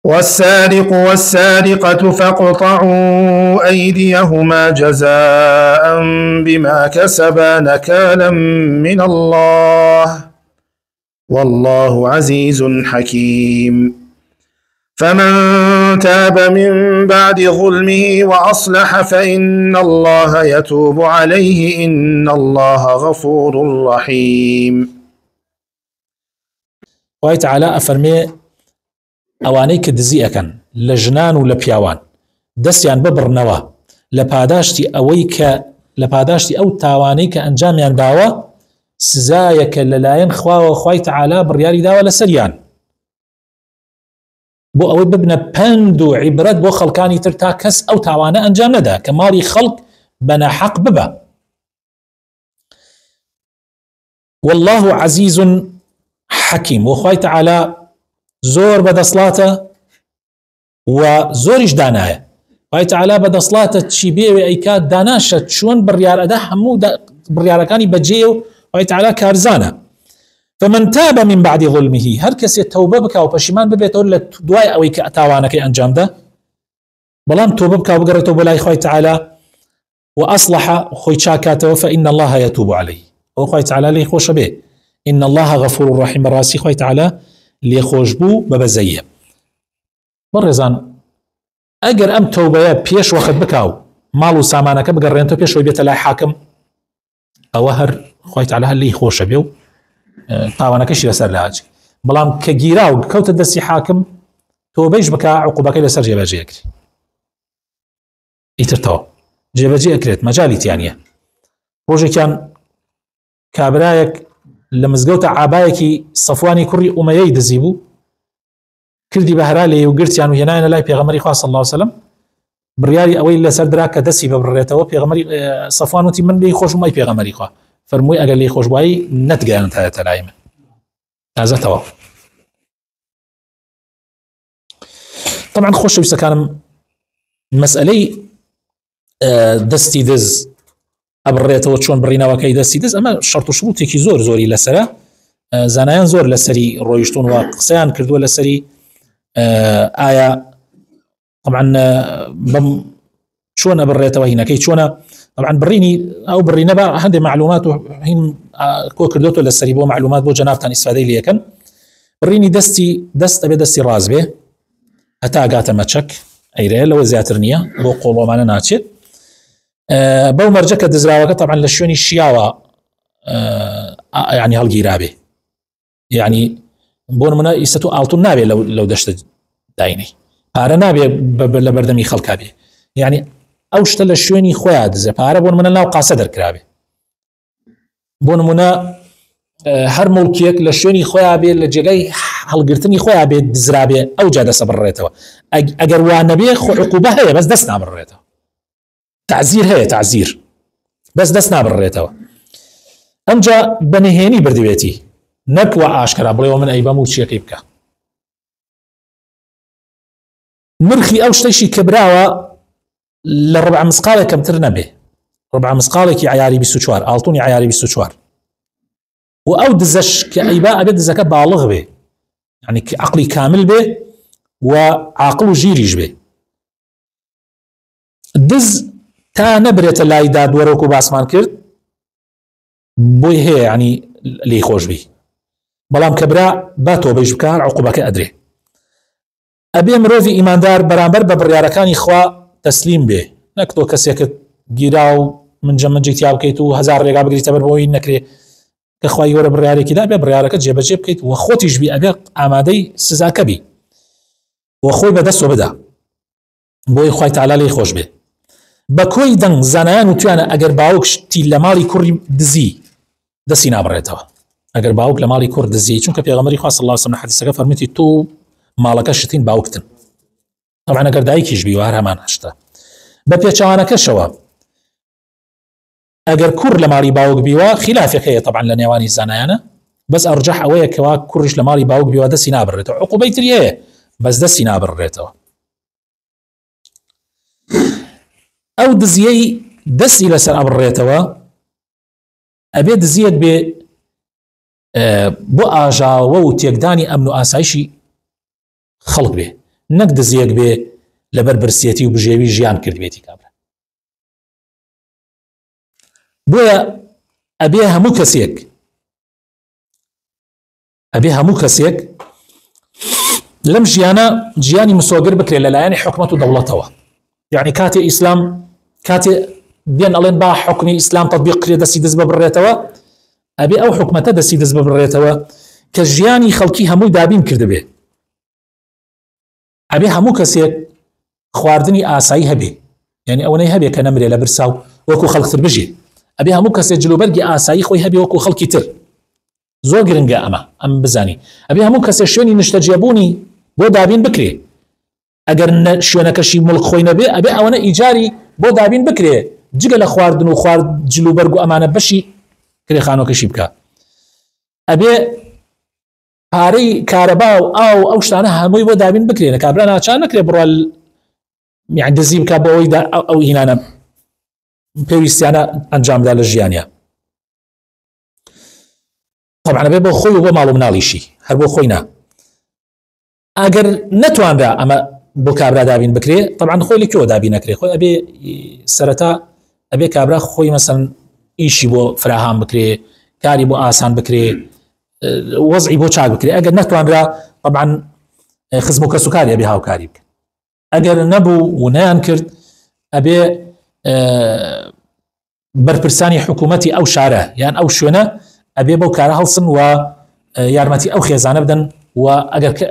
والسارق والسارقة فاقطعوا أيديهما جزاء بما كسبا نكالا من الله والله عزيز حكيم. فمن تاب من بعد ظلمه وأصلح فإن الله يتوب عليه إن الله غفور رحيم. خوای تعالی ئەفەرمێ ئەوانەی کە دزی ئەکەن لە ژنان و لە پیاوان دەستیان ببڕنەوە لە پاداشتی ئەو تاوانەی کە ئەنجامیان داوە سزایەکە لەلایەن خواوە خوای تعالی بڕیاری داوە لەسەریان بۆ ئەوەی ببنە پند و عیبرەت بۆ خەڵکانی تر تا کەس ئەو تاوانە ئەنجام نەدا کە ماڵی خەڵک بەناحەق ببە. والله عزیز حەکیم و خوای تعالی زۆر بەدەسڵاتە و زۆریش دانایە. خوای تعالی بەدەسڵاتە چی بێوێ ئەیکات داناشە چۆن بڕیار ئەدا هەموو بڕیارەکانی بەجێ و خوای تعالی کارزانە. فمن تاب من بعد ظلمه هەر کەسێ تەوبە بکا و پەشیمان ببێتەوە لە دوای ئەوەی کە تاوانەکەی ئەنجامدا بەڵام تۆبە بکا و بگەڕێتەوە بۆ لای خوای تعالی و ئەصلح خۆی چاکاتەوە فإن الله يتوب عليه ئەو خوای تعالی لێی خۆشە بێ إن الله غفور رحيم بەڕاستی خوای تعالی لێ خۆش بوو بەبەزەیە. بەڕێزان ئەگەر ئەم تەوبەیە پێش وەخت بکا و ماڵ و سامانەکە بگەڕێنەوە پێشەوەی بێتە لای حاکم ئەوە هەر خوای تعالی هەر لێی خۆشە بێ و تاوانەکەشی لەسەر لاجی بەڵام کە گیرا و کەوتە دەستی حاکم تۆبەیش بکە عقوبەکەی لەسەر جێبەجێ ئەکری ئیترتەوە جێبەجێ ئەکرێت مەجالی تیانە. ڕۆژێکیان کابرایەک لە مزگەوتە عابایەکی سەفوانی کوڕی ئومەیەی دزی بوو کردی بەهرا لێ و گرتیان و هێنایەنە لای پێغەمبەری خوا صلی الله علیه وسلم بڕیاری ئەوەی لەسەر درا کە دەستی ببڕێتەوە پێغەمبەری سەفوان وتی من لێی خۆش مای پێغەمبەری خوا فەرمووی ئەگەر لێی خۆش بوایی نەتگەیانێتە لای من تازە تەواو. طبعا خۆشەویستەکانم مەسئلەی دەستی دز ئەبڕێتەوە چۆن بڕینەوەکەی دەستی دز ئەمە شەرت و شروتێکی زۆری لەسرە زانایان زۆر لەسەری ڕۆیشتون و قسەیان کردووە لەسەری ئایا طبعا بەم چۆن ئەبڕێتەوە هینەکەی چۆنە طبعا بڕینی ئەو بڕینە بە هەندێک معلومات و هین کۆ کردوتە لەسەری بۆ معلومات بۆ جەنابتان ئیسفادەی لێ یەکەن. بڕینی دەست ئەبێ دەستی ڕاست بێ هەتا ئەگاتە مەچەک ئەیرەیە لەوە زیاتر نییە بۆ قۆڵۆمانە ناچێت. بەو مەرجە کە دزراوەکە طبعا لە شوێنی شیاوە یعنی هەڵگیرا بێ یعنی بۆ نمونە ئیسەت و ئاڵتون نابێ لەو دەشتە داینەی پارە نابێ لە بەردەمی خەڵکا بێ یعنی ئەو شتە لە شوێنی خۆیان دزە پارە بۆ نمونە ناو قاسە دەرکرابێ بۆ نمونە هەر مڵکیەک لە شوێنی خۆیان بێ لە جێگەی هەڵگرتنی خۆیان بێ دزرابێ ئەو جا دەسە بڕێتەوە ئەگەر وان نەبێ عقوبە هەیە بەس دەست نابڕێتەوە تعزیر هەیە تعزیر بەس دەست نابڕێتەوە ئەمجا بەنهێنی بردوێتی نەکوە ئاشکرا بڵێەوە من ئەی بەم و چیەکەی بکە نرخی ئەو شتەیشی کە براوە لە ڕبع مسقالێک کەمتر نەبێ ڕبع مسقالێکی عیاری 24 ئاڵتونی عیاری 24 و ئەو دزەش کە ئەیبا ئەبێت دزەکە باڵغ بێ یعنی عقلی کامل بێ و عاقل و ژیریش بێ دز تا نەبرێتە لای دادوەرەوەک و باسمان کرد بۆی هەیە ینی لێی خۆش بی بەڵام کە برا با تۆبەیش بکە عقوبەکە ئەدرێ ئەبێ مرۆڤی ئیماندار بەرامبەر بە بڕیارەکانی خوا تەسلیم بێ نەک تۆ کەسێکت گیرا و منجەمەنجی تیا بکەیت و هەزار ڕێگا بگریتە بەر بۆی نەکرێ کە خوای گەورە بڕیارێکیدا بێ بڕیارەکە جێبەجێ بکەیت و خۆتیش بی ئەبێ ئامادەی سزاکە بی و خۆی بەدەستەوە بدا بۆی خوای تعالی لێی خۆش بێ. بە کۆی دەنگ زانایان و توانە ئەگەر باوک شتی لە ماڵی کوڕی دزی دەستی نابڕێتەوە ئەگەر باوک لە ماڵی کوڕ دزی چونکە پێغەمبەری خوا صلی الله علیه و سلم حەدیثەکە فەرمووی تۆ ماڵەکە شتین باوکتن طبعا ئەگەر دایکیش بی و هەر هەمان هەشتە بە پێچەوانەکەشەوە ئەگەر کوڕ لە ماڵی باوک بیوە خلافێک هەیە طبعا لە نێوانی زانایانە بەس ئەرجەح ئەوەیە کەوا کوڕیش لە ماڵی باوک بیوە دەستی نابڕێتەوە عقوبەی تری هەیە بەس دەستی نابڕێتەوە. ئەو دزیەی دەستی لەسەر ئەبڕێتەوە ئەبێ دزیەک بێ بۆ ئاژاوە و تێکدانی ئەمن و ئاسایشی خەڵک بێ نەک دزیەک بێ لەبەر برسێتی و بژێوی ژیان کردبێتی کابرا. بۆیە ئەبێ هەموو کەسێک لەم ژیانە گیانی مسۆگر بکرێت لەلایەنی حکومەت و دەوڵەتەوە. یعنی کاتێ ئیسلام کاتێ بێن ئەڵێن با حکمی ئیسلام تەطبیق کرێ دەستی دەست ببڕێتەوە، ئەبێ ئەو حکومەتە دەستی دەست ببڕێتەوە کە ژیانی خەڵکی هەمووی دابین کردبێ. ئەبێ هەموو کەسێک خواردنی ئاسایی هەبێ، یعنی ئەوەی هەبێ کە نەمرێ لە برساو وەکو خەڵکتر بژێ. ئەبێ هەموو کەسێک جلوبەرگی ئاسایی خۆی هەبێ وەکو خەڵکی تر. زۆر گرنگە ئەم بزانی. ئەبێ هەموو کەسێک شوێنی نیشتەجێبوونی بۆ دابین بکرێ. ئەگەر شوێنەکەشی مڵک خۆی نەبێ ئەبێ ئەوەنە ئیجاری بۆ دابین بکرێ، جگە لە خواردن و جلوبەرگ و ئەمانە بەشی کرێخانۆکەشی بکە. ئەبێ پارەی کارەبا و ئەو شتانە هەمووی بۆ دابین بکرێنە، کابرا ناچار نەکرێ بڕوا یعنی دزی بکە بۆ ئەوەی ئەو هینانە پێویستیانە ئەنجامدا لە ژیانیا. طبعا ئەبێ بۆ خۆی و بۆ ماڵ و مناڵیشی، هەر بۆ خۆی نا. ئەگەر نەتوانرا ئەمە بۆ کابرا دابین بکرێ، طبعا خۆی لەکوێوە دابین نەکرێ، خۆی ئەبێ سەرەتا ئەبێ کابرا خۆی مەسەن ئیشی بۆ فراهام بکرێ، کاری بۆ ئاسان بکرێ، وەزعی بۆ چاک بکرێ. ئەگەر نەتوانرا طبعا خزم و کەسوکاری ئەبێ هاوکاری بکە. ئەگەر نەبوو و نەیان کرد ئەبێ بەرپرسانی حکوومەتی ئەو شارە یان ئەو شوێنە ئەبێ بەو کارە هەڵسن و یارمەتی ئەو خێزانە بدەن و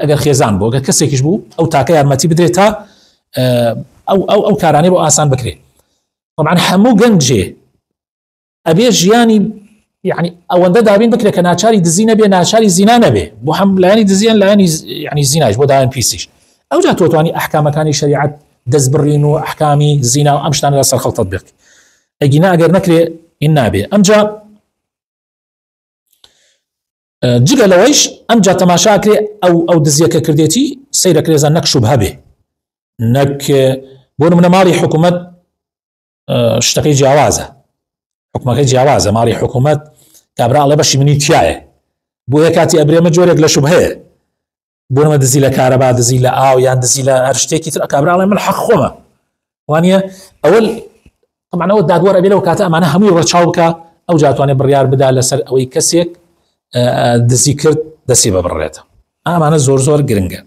ئەگەر خێزان بۆ ئەگەر کەسێکیش بوو ئەو تاکە یارمەتی بدرێت تا ئەو کارانەی بۆ ئاسان بکرێت. طبعا هەموو گەنجێ ئەبێ ژیانی یعنی ئەوەندە دابین بکرێت کە ناچاری دزی نەبێ، ناچاری زینا نەبێ، بۆ هەم لایەنی دزیان لایەنی یعنی زیناش بۆ دایان پیسیش. ئەو جا تۆتوانی ئەحکامەکانی شریعەت دەست بڕین و ئەحکامی زینا و ئەم شتانە لەسەر خەڵک تەطبیق بکەی. ئەگینا ئەگەر نەکرێ ئین نابێ. ئەمجا جگە لەوەیش ئەمجا تەماشاکرێ ئەو دزیەکە کردێتی سەیرەکرێزان نەک شوبهە بێ، نەک بۆ نمونە ماڵی حکوومەت شتەکەی جیاوازە، حکومەکەی جیاوازە، ماڵی حکوومەت کابرا ئەڵێ بەشی منی تایە، بۆ یە کاتی ئەبرێمە جۆرێک لە شوبهەیە، بۆ نمە دزی لە کارەبا، دزی لە ئاو یان دزی لە هەر شتێکی تر، کابرا ئەڵێ من حەق خۆمە. وانە ئەوەل طبعا ئەوە دادوەر ئەبێ لەو کاتە ئەمانە هەمووی ڕەچاو بکە، ئەو جاتوانێ بڕیار بدا لەسەر ئەوەی کەسێک دزی کرد دەستی بە بڕێتە. ئامانە زۆر گرنگە.